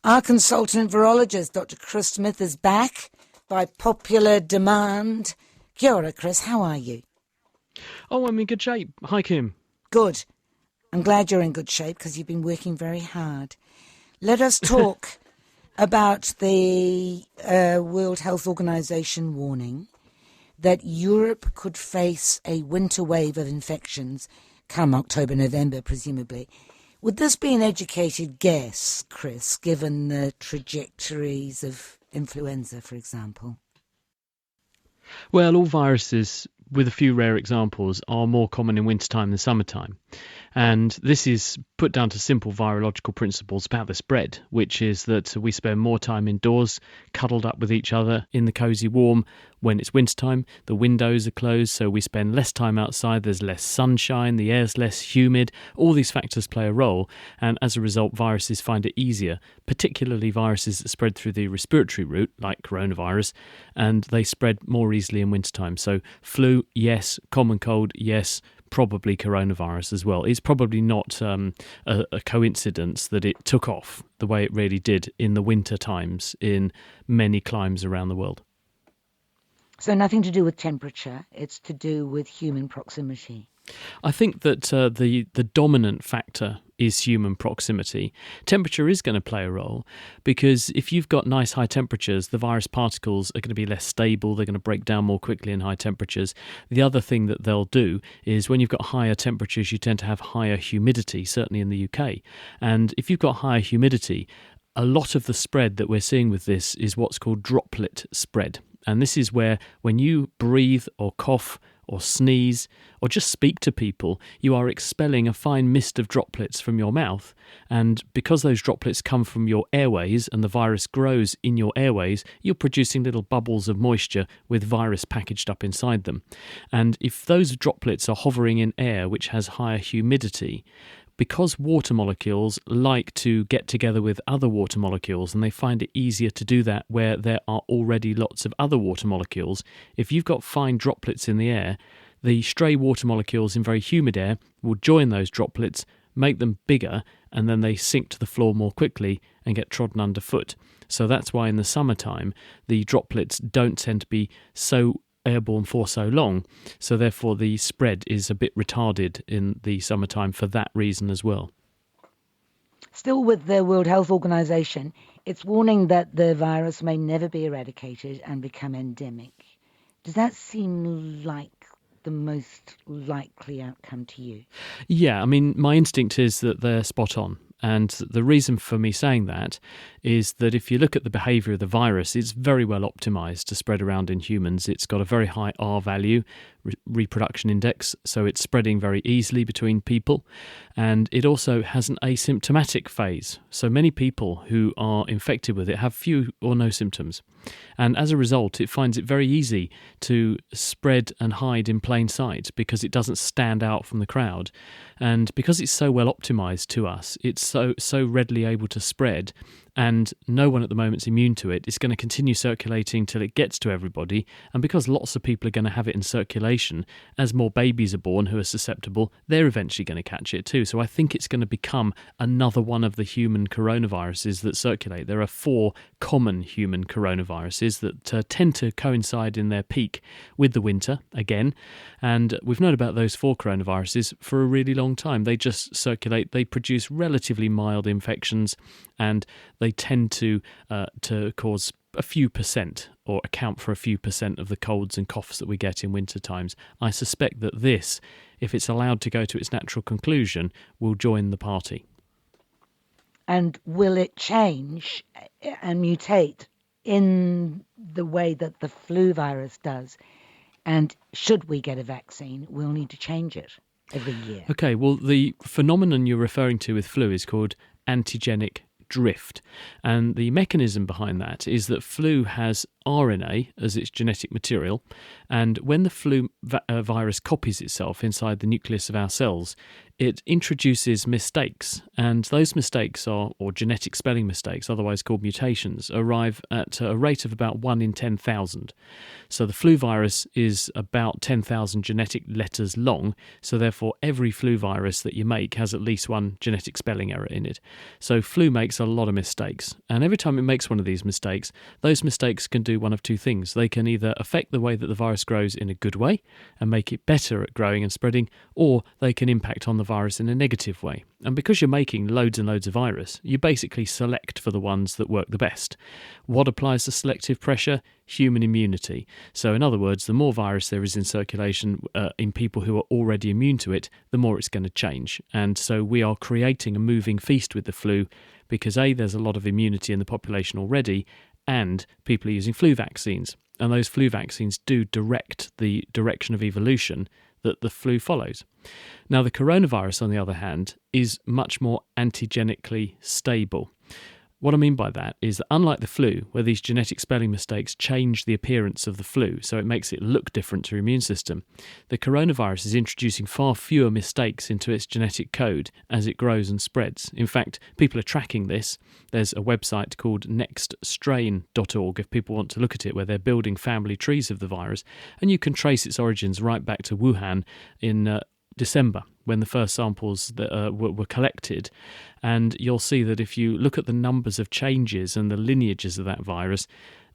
Our consultant virologist, Dr. Chris Smith, is back by popular demand. Kia ora, Chris. How are you? Oh, I'm in good shape. Hi, Kim. Good. I'm glad you're in good shape because you've been working very hard. Let us talk about the World Health Organization warning that Europe could face a winter wave of infections come October, November, presumably. Would this be an educated guess, Chris, given the trajectories of influenza, for example? Well, all viruses, with a few rare examples, are more common in wintertime than summertime. And this is put down to simple virological principles about the spread, which is that we spend more time indoors, cuddled up with each other in the cosy warm when it's wintertime. The windows are closed, so we spend less time outside. There's less sunshine, the air's less humid. All these factors play a role, and as a result, viruses find it easier, particularly viruses that spread through the respiratory route, like coronavirus, and they spread more easily in wintertime. So flu, yes. Common cold, yes. Probably coronavirus as well. It's probably not a coincidence that it took off the way it really did in the winter times in many climes around the world. So nothing to do with temperature, it's to do with human proximity. I think that the dominant factor is human proximity. Temperature is going to play a role because if you've got nice high temperatures, the virus particles are going to be less stable. They're going to break down more quickly in high temperatures. The other thing that they'll do is when you've got higher temperatures, you tend to have higher humidity, certainly in the UK. And if you've got higher humidity, a lot of the spread that we're seeing with this is what's called droplet spread. And this is where when you breathe or cough or sneeze or just speak to people, you are expelling a fine mist of droplets from your mouth. And because those droplets come from your airways and the virus grows in your airways, you're producing little bubbles of moisture with virus packaged up inside them. And if those droplets are hovering in air which has higher humidity, because water molecules like to get together with other water molecules and they find it easier to do that where there are already lots of other water molecules, if you've got fine droplets in the air, the stray water molecules in very humid air will join those droplets, make them bigger, and then they sink to the floor more quickly and get trodden underfoot. So that's why in the summertime the droplets don't tend to be so airborne for so long, so therefore the spread is a bit retarded in the summertime for that reason as well. Still with the World Health Organization, it's warning that the virus may never be eradicated and become endemic. Does that seem like the most likely outcome to you? Yeah, I mean, my instinct is that they're spot on. And the reason for me saying that is that if you look at the behaviour of the virus, it's very well optimised to spread around in humans. It's got a very high R value, reproduction index, so it's spreading very easily between people. And it also has an asymptomatic phase. So many people who are infected with it have few or no symptoms. And as a result, it finds it very easy to spread and hide in plain sight because it doesn't stand out from the crowd. And because it's so well optimised to us, it's so readily able to spread, and no one at the moment is immune to it. It's going to continue circulating till it gets to everybody, and because lots of people are going to have it in circulation, as more babies are born who are susceptible, they're eventually going to catch it too. So I think it's going to become another one of the human coronaviruses that circulate. There are 4 common human coronaviruses that tend to coincide in their peak with the winter again, and we've known about those 4 coronaviruses for a really long time. They just circulate, they produce relatively mild infections, and they tend to cause a few percent or account for a few percent of the colds and coughs that we get in winter times. I suspect that this, if it's allowed to go to its natural conclusion, will join the party. And will it change and mutate in the way that the flu virus does? And should we get a vaccine, we'll need to change it every year. Okay, well, the phenomenon you're referring to with flu is called antigenic drift. And the mechanism behind that is that flu has RNA as its genetic material, and when the flu virus copies itself inside the nucleus of our cells, it introduces mistakes, and those mistakes are, or genetic spelling mistakes, otherwise called mutations, arrive at a rate of about 1 in 10,000. So the flu virus is about 10,000 genetic letters long, so therefore every flu virus that you make has at least one genetic spelling error in it. So flu makes a lot of mistakes, and every time it makes one of these mistakes, those mistakes can do one of two things. They can either affect the way that the virus grows in a good way and make it better at growing and spreading, or they can impact on the virus in a negative way. And because you're making loads and loads of virus, you basically select for the ones that work the best. What applies to selective pressure? Human immunity. So in other words, the more virus there is in circulation in people who are already immune to it, the more it's going to change. And so we are creating a moving feast with the flu because A, there's a lot of immunity in the population already, and people are using flu vaccines. And those flu vaccines do direct the direction of evolution that the flu follows. Now, the coronavirus, on the other hand, is much more antigenically stable. What I mean by that is that unlike the flu, where these genetic spelling mistakes change the appearance of the flu, so it makes it look different to your immune system, the coronavirus is introducing far fewer mistakes into its genetic code as it grows and spreads. In fact, people are tracking this. There's a website called nextstrain.org if people want to look at it, where they're building family trees of the virus, and you can trace its origins right back to Wuhan in December, when the first samples that were collected. And you'll see that if you look at the numbers of changes and the lineages of that virus,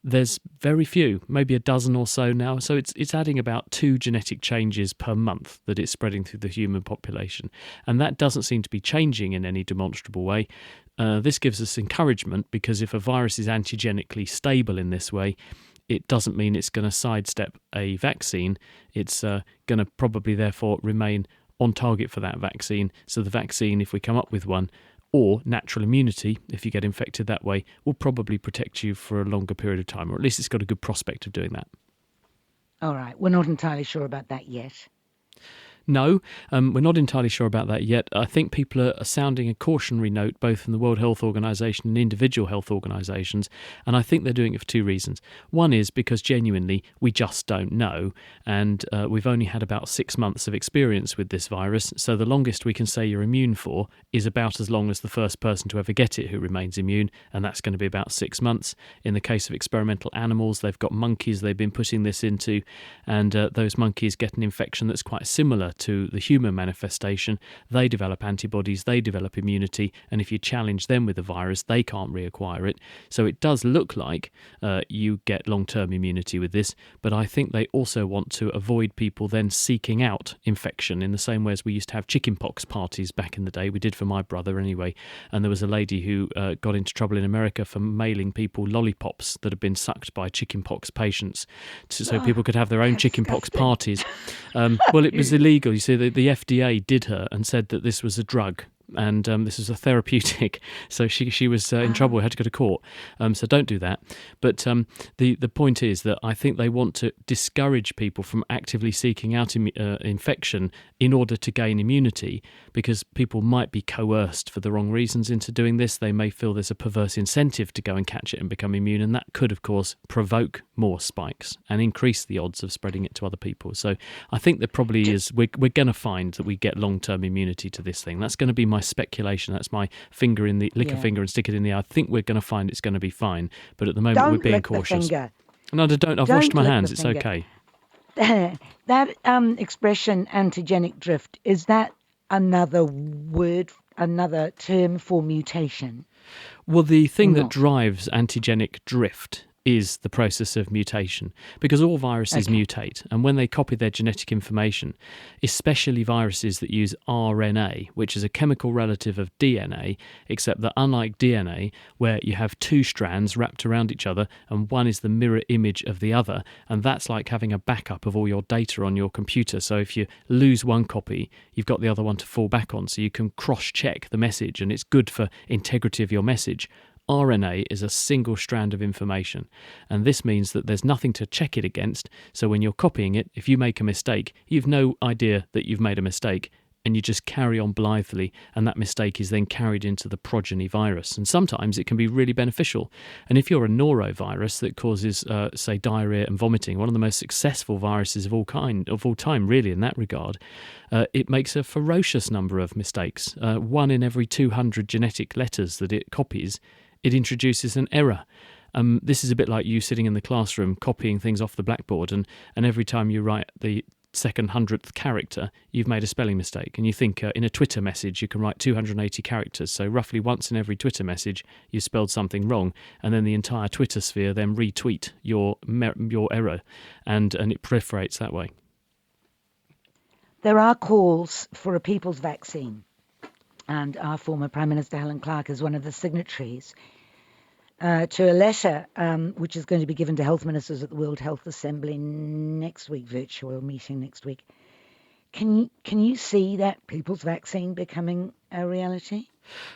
there's very few, maybe a dozen or so now. So it's adding about 2 genetic changes per month that it's spreading through the human population. And that doesn't seem to be changing in any demonstrable way. This gives us encouragement, because if a virus is antigenically stable in this way, it doesn't mean it's going to sidestep a vaccine. It's going to probably therefore remain on target for that vaccine. So the vaccine, if we come up with one, or natural immunity, if you get infected that way, will probably protect you for a longer period of time, or at least it's got a good prospect of doing that. All right. We're not entirely sure about that yet. No, we're not entirely sure about that yet. I think people are sounding a cautionary note, both from the World Health Organization and individual health organizations, and I think they're doing it for 2 reasons. One is because genuinely we just don't know, and we've only had about 6 months of experience with this virus, so the longest we can say you're immune for is about as long as the first person to ever get it who remains immune, and that's going to be about 6 months. In the case of experimental animals, they've got monkeys they've been putting this into, and those monkeys get an infection that's quite similar to the human manifestation. They develop antibodies, they develop immunity, and if you challenge them with the virus, they can't reacquire it. So it does look like you get long-term immunity with this, but I think they also want to avoid people then seeking out infection in the same way as we used to have chickenpox parties back in the day. We did for my brother anyway, and there was a lady who got into trouble in America for mailing people lollipops that had been sucked by chickenpox patients so people could have their own chickenpox parties. Well, it was illegal. You see, the FDA did her and said that this was a drug, and this was a therapeutic, so she was in trouble, had to go to court, so don't do that. But the point is that I think they want to discourage people from actively seeking out infection in order to gain immunity, because people might be coerced for the wrong reasons into doing this. They may feel there's a perverse incentive to go and catch it and become immune, and that could of course provoke more spikes and increase the odds of spreading it to other people. So I think there probably is, we're going to find that we get long-term immunity to this thing. That's going to be my speculation. That's my finger in the lick a finger and stick it in the eye. I think we're going to find it's going to be fine, but at the moment we're being cautious. No, don't. I've washed my hands. It's okay. That expression, antigenic drift, is that another word, another term for mutation? Well, the thing that drives antigenic drift is the process of mutation, because all viruses mutate, and when they copy their genetic information, especially viruses that use RNA, which is a chemical relative of DNA, except that unlike DNA, where you have 2 strands wrapped around each other and one is the mirror image of the other, and that's like having a backup of all your data on your computer. So if you lose one copy, you've got the other one to fall back on, so you can cross-check the message, and it's good for integrity of your message. RNA is a single strand of information, and this means that there's nothing to check it against. So when you're copying it, if you make a mistake, you've no idea that you've made a mistake. and you just carry on blithely, and that mistake is then carried into the progeny virus. And sometimes it can be really beneficial. And if you're a norovirus that causes, say, diarrhea and vomiting, one of the most successful viruses of all time, really, in that regard, it makes a ferocious number of mistakes. 1 in every 200 genetic letters that it copies, it introduces an error. This is a bit like you sitting in the classroom copying things off the blackboard, and every time you write the second 100th character, you've made a spelling mistake. And you think in a Twitter message you can write 280 characters, so roughly once in every Twitter message you spelled something wrong, and then the entire Twitter sphere then retweet your error, and it proliferates that way. There are calls for a people's vaccine, and our former Prime Minister Helen Clark is one of the signatories to a letter which is going to be given to health ministers at the World Health Assembly next week, virtual meeting next week. Can you see that people's vaccine becoming a reality?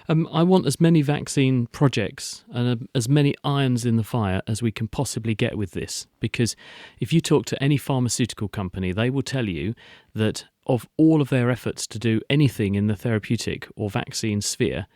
I want as many vaccine projects and as many irons in the fire as we can possibly get with this, because if you talk to any pharmaceutical company, they will tell you that of all of their efforts to do anything in the therapeutic or vaccine sphere,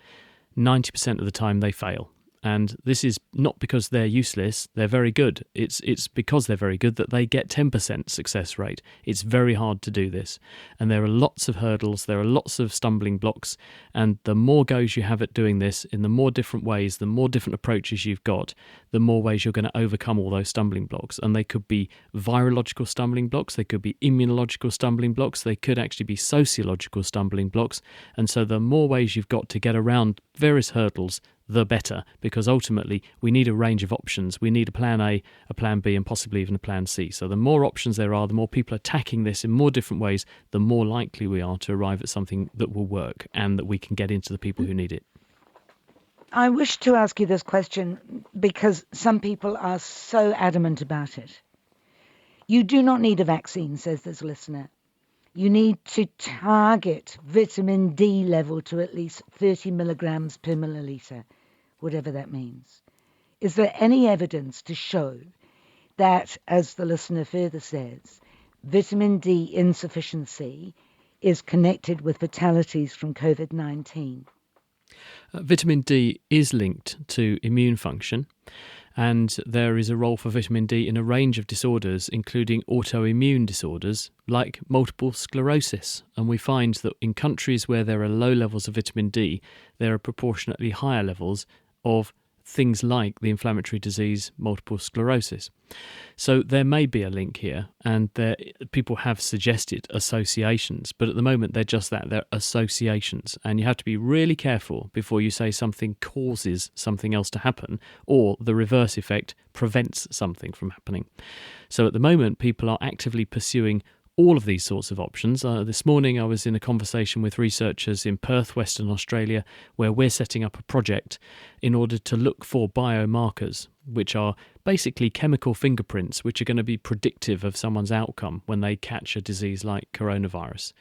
90% of the time they fail. And this is not because they're useless, they're very good. It's because they're very good that they get 10% success rate. It's very hard to do this. And there are lots of hurdles, there are lots of stumbling blocks. And the more goes you have at doing this in the more different ways, the more different approaches you've got, the more ways you're going to overcome all those stumbling blocks. And they could be virological stumbling blocks, they could be immunological stumbling blocks, they could actually be sociological stumbling blocks. And so the more ways you've got to get around various hurdles, the better, because ultimately we need a range of options. We need a plan A, a plan B, and possibly even a plan C. So the more options there are, the more people attacking this in more different ways, the more likely we are to arrive at something that will work and that we can get into the people who need it. I wish to ask you this question because some people are so adamant about it. You do not need a vaccine, says this listener. You need to target vitamin D level to at least 30 milligrams per milliliter, whatever that means. Is there any evidence to show that, as the listener further says, vitamin D insufficiency is connected with fatalities from COVID-19? Vitamin D is linked to immune function, and there is a role for vitamin D in a range of disorders, including autoimmune disorders like multiple sclerosis. And we find that in countries where there are low levels of vitamin D, there are proportionately higher levels of things like the inflammatory disease multiple sclerosis. So there may be a link here, and people have suggested associations, but at the moment they're just that, they're associations, and you have to be really careful before you say something causes something else to happen, or the reverse effect prevents something from happening. So at the moment people are actively pursuing all of these sorts of options. This morning I was in a conversation with researchers in Perth, Western Australia, where we're setting up a project in order to look for biomarkers, which are basically chemical fingerprints which are going to be predictive of someone's outcome when they catch a disease like coronavirus.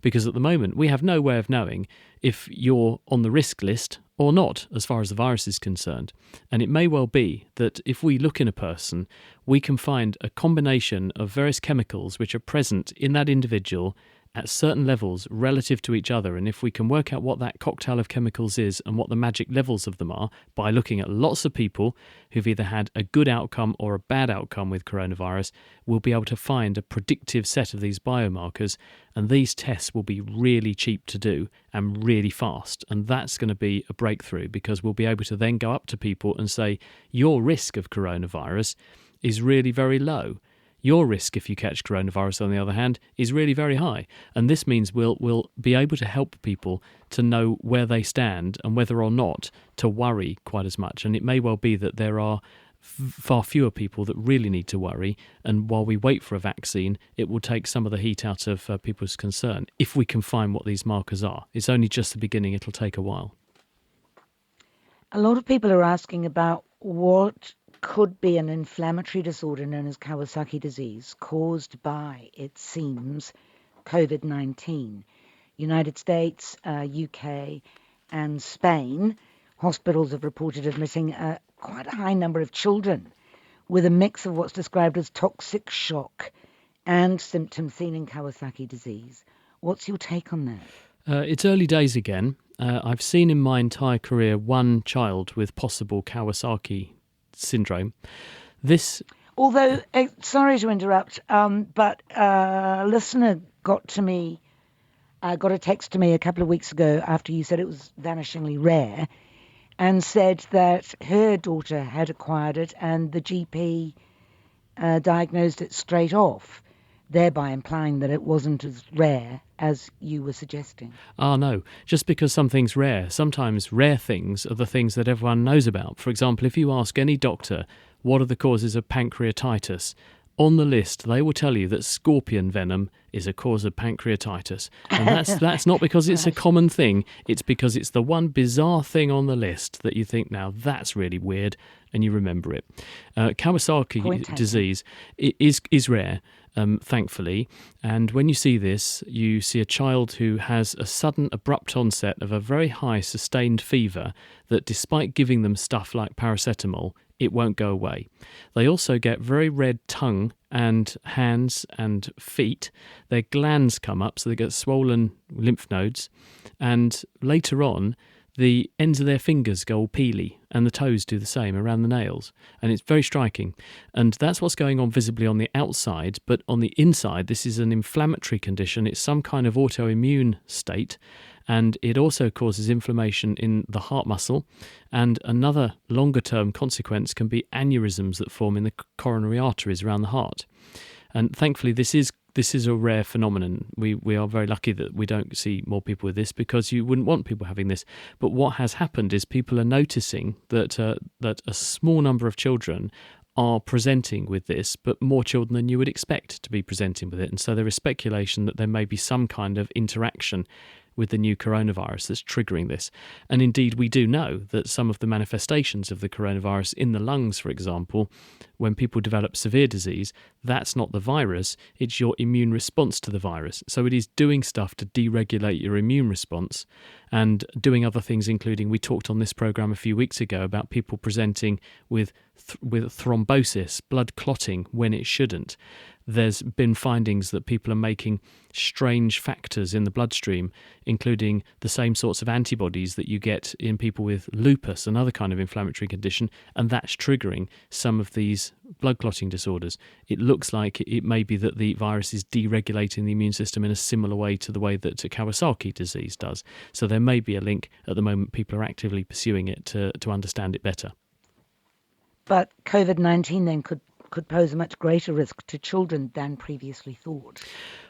Because at the moment we have no way of knowing if you're on the risk list or not as far as the virus is concerned. And it may well be that if we look in a person, we can find a combination of various chemicals which are present in that individual at certain levels relative to each other. And if we can work out what that cocktail of chemicals is and what the magic levels of them are by looking at lots of people who've either had a good outcome or a bad outcome with coronavirus, we'll be able to find a predictive set of these biomarkers. And these tests will be really cheap to do and really fast. And that's going to be a breakthrough, because we'll be able to then go up to people and say, your risk of coronavirus is really very low. Your risk, if you catch coronavirus, on the other hand, is really very high. And this means we'll be able to help people to know where they stand and whether or not to worry quite as much. And it may well be that there are far fewer people that really need to worry. And while we wait for a vaccine, it will take some of the heat out of people's concern if we can find what these markers are. It's only just the beginning. It'll take a while. A lot of people are asking about what could be an inflammatory disorder known as Kawasaki disease caused by, it seems, COVID-19. United States, UK and Spain, hospitals have reported admitting quite a high number of children with a mix of what's described as toxic shock and symptoms seen in Kawasaki disease. What's your take on that? It's early days again. I've seen in my entire career one child with possible Kawasaki syndrome. Although, sorry to interrupt, but a listener got a text to me a couple of weeks ago after you said it was vanishingly rare, and said that her daughter had acquired it and the GP diagnosed it straight off, thereby implying that it wasn't as rare as you were suggesting. No, just because something's rare, sometimes rare things are the things that everyone knows about. For example, if you ask any doctor what are the causes of pancreatitis, on the list they will tell you that scorpion venom is a cause of pancreatitis. And that's not because it's a common thing, it's because it's the one bizarre thing on the list that you think, now that's really weird, and you remember it. Kawasaki disease is rare, thankfully, and when you see this, you see a child who has a sudden abrupt onset of a very high sustained fever that, despite giving them stuff like paracetamol, it won't go away. They also get very red tongue and hands and feet. Their glands come up, so they get swollen lymph nodes, and later on the ends of their fingers go all peely, and the toes do the same around the nails, and it's very striking. And that's what's going on visibly on the outside, but on the inside this is an inflammatory condition. It's some kind of autoimmune state, and it also causes inflammation in the heart muscle, and another longer term consequence can be aneurysms that form in the coronary arteries around the heart. And thankfully this is a rare phenomenon. We are very lucky that we don't see more people with this, because you wouldn't want people having this. But what has happened is people are noticing that a small number of children are presenting with this, but more children than you would expect to be presenting with it. And so there is speculation that there may be some kind of interaction with the new coronavirus that's triggering this. And indeed, we do know that some of the manifestations of the coronavirus in the lungs, for example, when people develop severe disease, that's not the virus, it's your immune response to the virus. So it is doing stuff to deregulate your immune response and doing other things, including, we talked on this program a few weeks ago about people presenting with thrombosis, blood clotting, when it shouldn't. There's been findings that people are making strange factors in the bloodstream, including the same sorts of antibodies that you get in people with lupus, another kind of inflammatory condition, and that's triggering some of these blood clotting disorders. It looks like it may be that the virus is deregulating the immune system in a similar way to the way that Kawasaki disease does. So there may be a link. At the moment, people are actively pursuing it to understand it better. But COVID-19 then could pose a much greater risk to children than previously thought.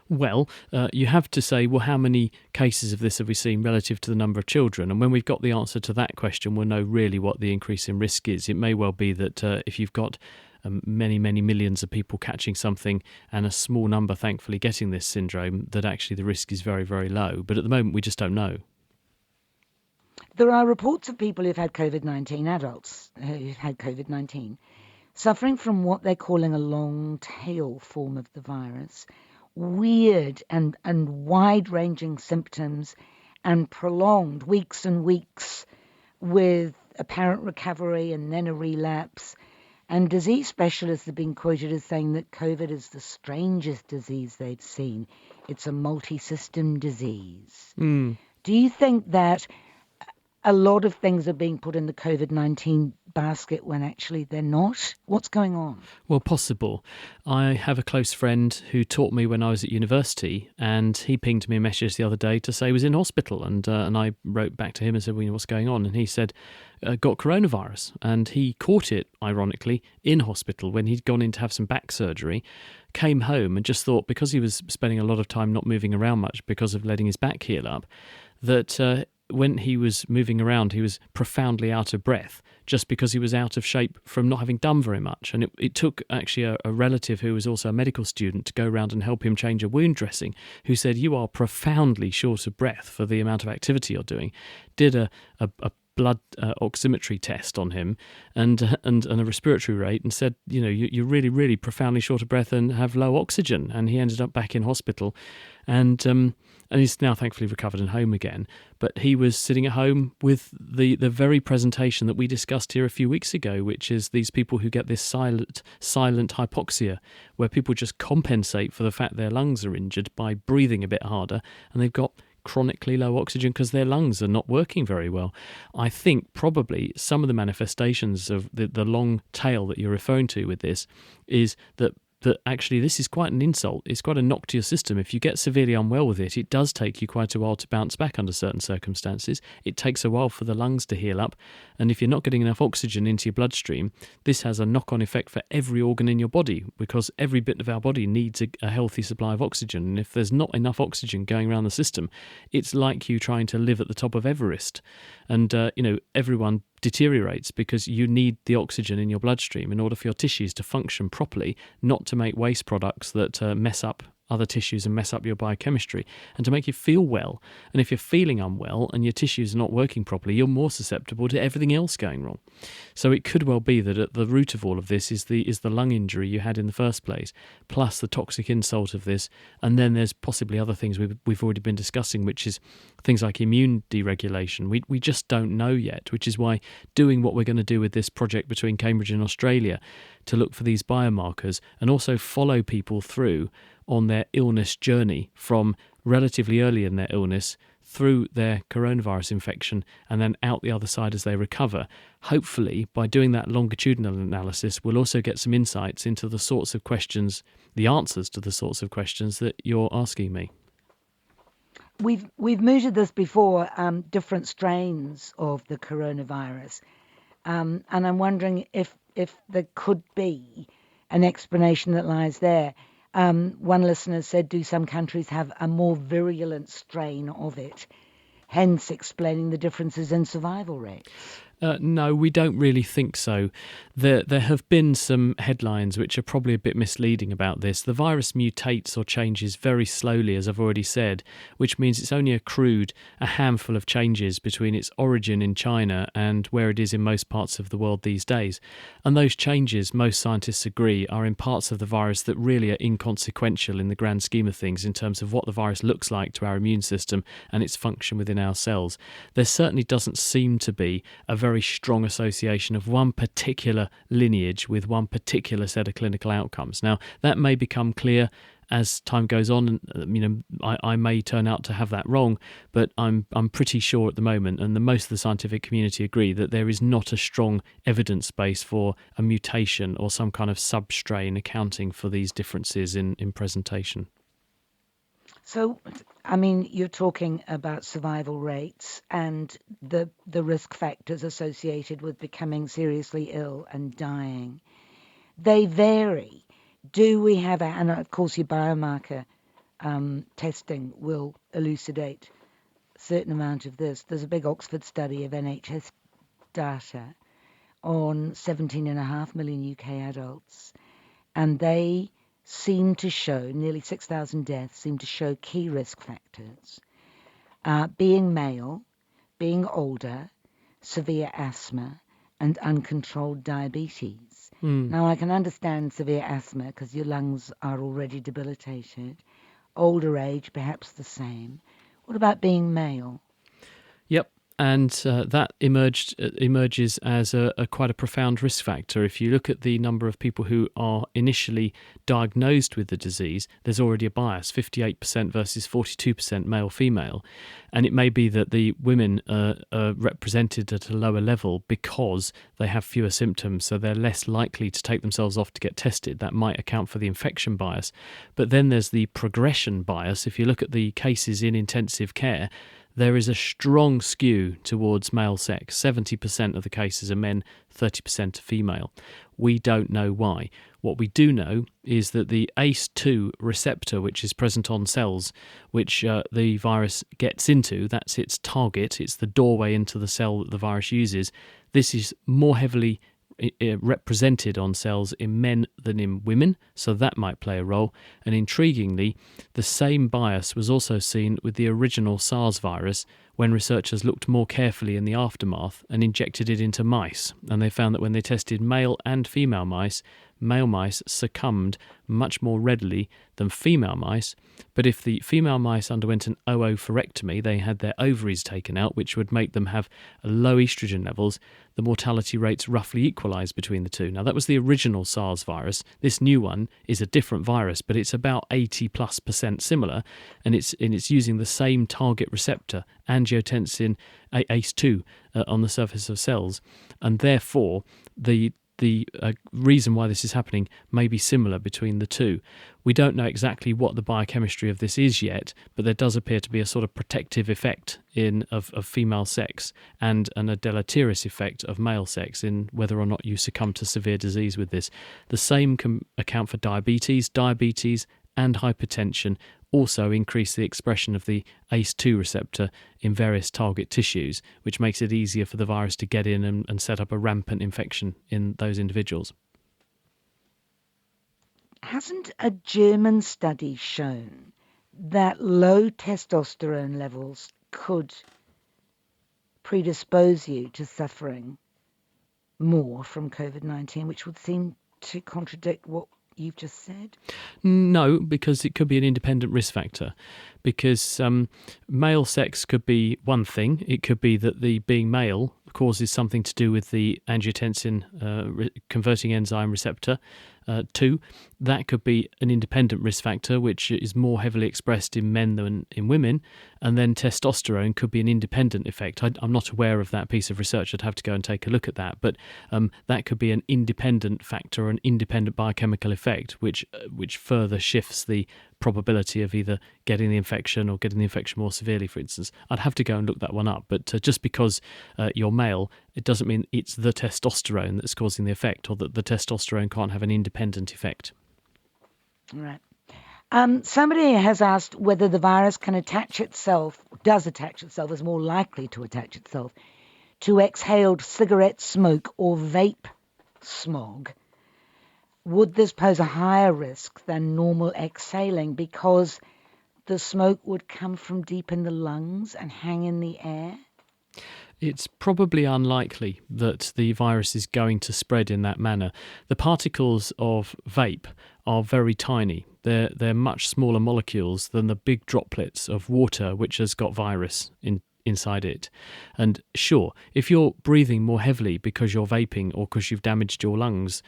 Well, you have to say, well, how many cases of this have we seen relative to the number of children? And when we've got the answer to that question, we'll know really what the increase in risk is. It may well be that if you've got many, many millions of people catching something and a small number, thankfully, getting this syndrome, that actually the risk is very, very low. But at the moment, we just don't know. There are reports of people who've had COVID-19, adults who've had COVID-19, suffering from what they're calling a long tail form of the virus, weird and wide-ranging symptoms, and prolonged weeks and weeks with apparent recovery and then a relapse. And disease specialists have been quoted as saying that COVID is the strangest disease they'd seen. It's a multi-system disease. Do you think that a lot of things are being put in the COVID-19 basket when actually they're not? What's going on? Well, possible. I have a close friend who taught me when I was at university, and he pinged me a message the other day to say he was in hospital, and I wrote back to him and said, well, what's going on? And he said, got coronavirus, and he caught it, ironically, in hospital when he'd gone in to have some back surgery, came home and just thought, because he was spending a lot of time not moving around much because of letting his back heal up, that when he was moving around, he was profoundly out of breath just because he was out of shape from not having done very much. And it took actually a relative who was also a medical student to go around and help him change a wound dressing, who said, you are profoundly short of breath for the amount of activity you're doing. Did a blood oximetry test on him and a respiratory rate, and said, you're really, really profoundly short of breath and have low oxygen. And he ended up back in hospital, and he's now thankfully recovered and home again. But he was sitting at home with the very presentation that we discussed here a few weeks ago, which is these people who get this silent hypoxia, where people just compensate for the fact their lungs are injured by breathing a bit harder, and they've got chronically low oxygen because their lungs are not working very well. I think probably some of the manifestations of the long tail that you're referring to with this is that actually this is quite an insult. It's quite a knock to your system. If you get severely unwell with it, it does take you quite a while to bounce back under certain circumstances. It takes a while for the lungs to heal up. And if you're not getting enough oxygen into your bloodstream, this has a knock-on effect for every organ in your body, because every bit of our body needs a healthy supply of oxygen. And if there's not enough oxygen going around the system, it's like you trying to live at the top of Everest. And, everyone deteriorates because you need the oxygen in your bloodstream in order for your tissues to function properly, not to make waste products that mess up other tissues and mess up your biochemistry, and to make you feel well. And if you're feeling unwell and your tissues are not working properly, you're more susceptible to everything else going wrong. So it could well be that at the root of all of this is the lung injury you had in the first place, plus the toxic insult of this. And then there's possibly other things we've already been discussing, which is things like immune deregulation. We just don't know yet, which is why doing what we're going to do with this project between Cambridge and Australia to look for these biomarkers and also follow people through on their illness journey from relatively early in their illness through their coronavirus infection and then out the other side as they recover. Hopefully, by doing that longitudinal analysis, we'll also get some insights into the sorts of questions, the answers to the sorts of questions that you're asking me. We've mooted this before, different strains of the coronavirus, and I'm wondering if there could be an explanation that lies there. One listener said, do some countries have a more virulent strain of it, hence explaining the differences in survival rates? No, we don't really think so. There have been some headlines which are probably a bit misleading about this. The virus mutates or changes very slowly, as I've already said, which means it's only accrued a handful of changes between its origin in China and where it is in most parts of the world these days. And those changes, most scientists agree, are in parts of the virus that really are inconsequential in the grand scheme of things in terms of what the virus looks like to our immune system and its function within our cells. There certainly doesn't seem to be a very strong association of one particular lineage with one particular set of clinical outcomes. Now, that may become clear as time goes on, and I may turn out to have that wrong, but I'm pretty sure at the moment, and most of the scientific community agree, that there is not a strong evidence base for a mutation or some kind of substrain accounting for these differences in presentation. So, you're talking about survival rates and the risk factors associated with becoming seriously ill and dying. They vary. Do we have, and of course your biomarker testing will elucidate a certain amount of this. There's a big Oxford study of NHS data on 17.5 million UK adults, and they seem to show, nearly 6,000 deaths seem to show key risk factors. Being male, being older, severe asthma, and uncontrolled diabetes. Now, I can understand severe asthma because your lungs are already debilitated. Older age, perhaps the same. What about being male? Yep. And that emerges as quite a profound risk factor. If you look at the number of people who are initially diagnosed with the disease, there's already a bias, 58% versus 42% male-female. And it may be that the women are represented at a lower level because they have fewer symptoms, so they're less likely to take themselves off to get tested. That might account for the infection bias. But then there's the progression bias. If you look at the cases in intensive care, there is a strong skew towards male sex. 70% of the cases are men, 30% are female. We don't know why. What we do know is that the ACE2 receptor, which is present on cells, which the virus gets into, that's its target, it's the doorway into the cell that the virus uses. This is more heavily represented on cells in men than in women, so that might play a role. And intriguingly, the same bias was also seen with the original SARS virus, when researchers looked more carefully in the aftermath and injected it into mice. And they found that when they tested male and female mice succumbed much more readily than female mice. But if the female mice underwent an oophorectomy, they had their ovaries taken out, which would make them have low estrogen levels, the mortality rates roughly equalised between the two. Now, that was the original SARS virus. This new one is a different virus, but it's about 80+% similar, and it's using the same target receptor, angiotensin ACE2, on the surface of cells, and therefore the reason why this is happening may be similar between the two. We don't know exactly what the biochemistry of this is yet, but there does appear to be a sort of protective effect of female sex and a deleterious effect of male sex in whether or not you succumb to severe disease with this. The same can account for diabetes and hypertension. Also increase the expression of the ACE2 receptor in various target tissues, which makes it easier for the virus to get in and set up a rampant infection in those individuals. Hasn't a German study shown that low testosterone levels could predispose you to suffering more from COVID-19, which would seem to contradict what you've just said? No, because it could be an independent risk factor. Because male sex could be one thing. It could be that the being male causes something to do with the angiotensin converting enzyme receptor 2. That could be an independent risk factor, which is more heavily expressed in men than in women. And then testosterone could be an independent effect. I'm not aware of that piece of research. I'd have to go and take a look at that. But that could be an independent factor, an independent biochemical effect, which further shifts the probability of either getting the infection or getting the infection more severely, for instance. I'd have to go and look that one up. But just because you're male, it doesn't mean it's the testosterone that's causing the effect, or that the testosterone can't have an independent effect. Right. Somebody has asked whether the virus does attach itself, is more likely to attach itself to exhaled cigarette smoke or vape smog. Would this pose a higher risk than normal exhaling because the smoke would come from deep in the lungs and hang in the air? It's probably unlikely that the virus is going to spread in that manner. The particles of vape are very tiny. They're much smaller molecules than the big droplets of water which has got virus inside it. And sure, if you're breathing more heavily because you're vaping or because you've damaged your lungs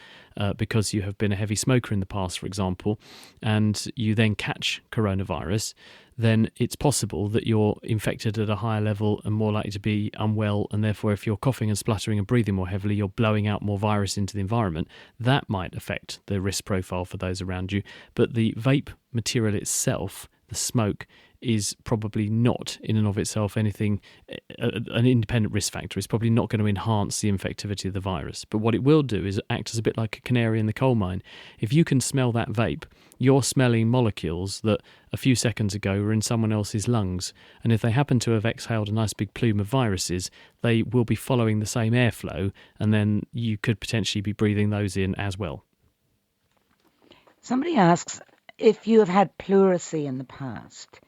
because you have been a heavy smoker in the past, for example, and you then catch coronavirus, then it's possible that you're infected at a higher level and more likely to be unwell, and therefore if you're coughing and spluttering and breathing more heavily, you're blowing out more virus into the environment. That might affect the risk profile for those around you. But the vape material itself, the smoke, is probably not in and of itself anything, an independent risk factor. It's probably not going to enhance the infectivity of the virus. But what it will do is act as a bit like a canary in the coal mine. If you can smell that vape, you're smelling molecules that a few seconds ago were in someone else's lungs. And if they happen to have exhaled a nice big plume of viruses, they will be following the same airflow, and then you could potentially be breathing those in as well. Somebody asks, if you have had pleurisy in the past,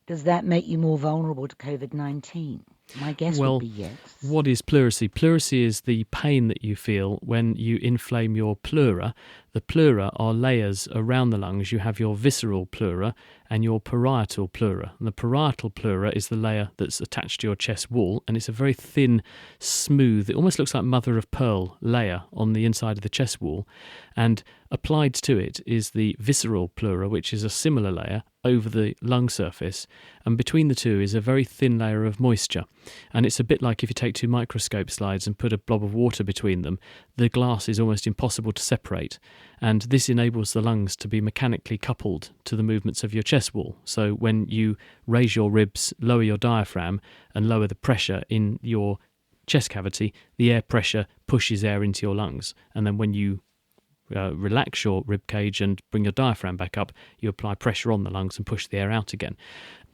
does that make you more vulnerable to COVID-19? My guess would be yes. What is pleurisy? Pleurisy is the pain that you feel when you inflame your pleura. The pleura are layers around the lungs. You have your visceral pleura and your parietal pleura. And the parietal pleura is the layer that's attached to your chest wall, and it's a very thin, smooth, it almost looks like mother of pearl layer on the inside of the chest wall. And applied to it is the visceral pleura, which is a similar layer over the lung surface, and between the two is a very thin layer of moisture. And it's a bit like if you take two microscope slides and put a blob of water between them, the glass is almost impossible to separate. And this enables the lungs to be mechanically coupled to the movements of your chest wall. So when you raise your ribs, lower your diaphragm, and lower the pressure in your chest cavity, the air pressure pushes air into your lungs. And then when you relax your rib cage and bring your diaphragm back up, you apply pressure on the lungs and push the air out again.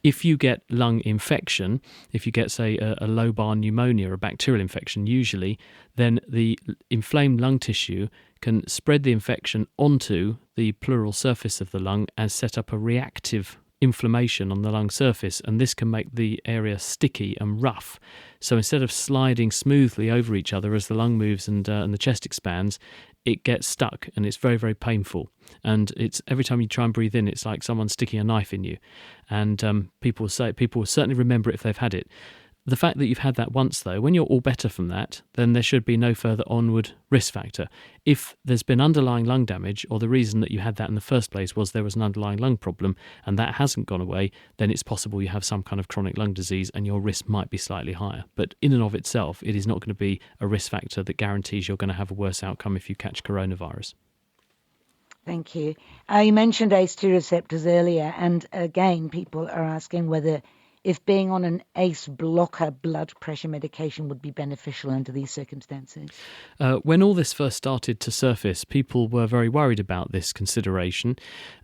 If you get lung infection, if you get, say, a lobar pneumonia or a bacterial infection, usually, then the inflamed lung tissue can spread the infection onto the pleural surface of the lung and set up a reactive inflammation on the lung surface, and this can make the area sticky and rough. So instead of sliding smoothly over each other as the lung moves and the chest expands, it gets stuck, and it's very, very painful. And it's every time you try and breathe in, it's like someone sticking a knife in you. And people will certainly remember it if they've had it. The fact that you've had that once, though, when you're all better from that, then there should be no further onward risk factor. If there's been underlying lung damage, or the reason that you had that in the first place was there was an underlying lung problem and that hasn't gone away, then it's possible you have some kind of chronic lung disease and your risk might be slightly higher. But in and of itself, it is not going to be a risk factor that guarantees you're going to have a worse outcome if you catch coronavirus. Thank you. You mentioned ACE2 receptors earlier, and again, people are asking whether if being on an ACE blocker blood pressure medication would be beneficial under these circumstances. When all this first started to surface, people were very worried about this consideration.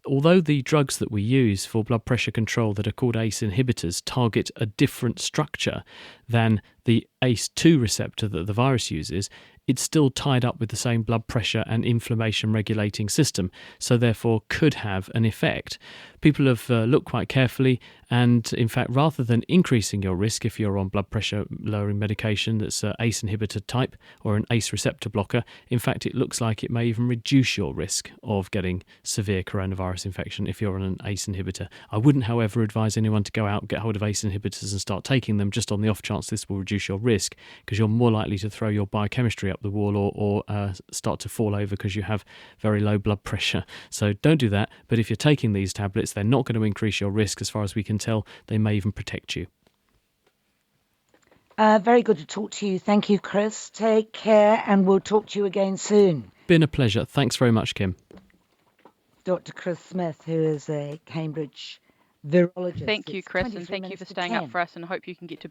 Although the drugs that we use for blood pressure control that are called ACE inhibitors target a different structure than the ACE2 receptor that the virus uses, it's still tied up with the same blood pressure and inflammation regulating system, so therefore could have an effect. People have looked quite carefully, and in fact, rather than increasing your risk if you're on blood pressure lowering medication that's ACE inhibitor type or an ACE receptor blocker, in fact, it looks like it may even reduce your risk of getting severe coronavirus infection if you're on an ACE inhibitor. I wouldn't, however, advise anyone to go out and get hold of ACE inhibitors and start taking them just on the off chance this will reduce your risk, because you're more likely to throw your biochemistry up the wall or start to fall over because you have very low blood pressure. So don't do that. But if you're taking these tablets, they're not going to increase your risk as far as we can tell. They may even protect you. Very good to talk to you. Thank you, Chris. Take care, and we'll talk to you again soon. Been a pleasure. Thanks very much, Kim. Dr. Chris Smith, who is a Cambridge virologist. Thank you, Chris, and thank you for staying up for us, and I hope you can get to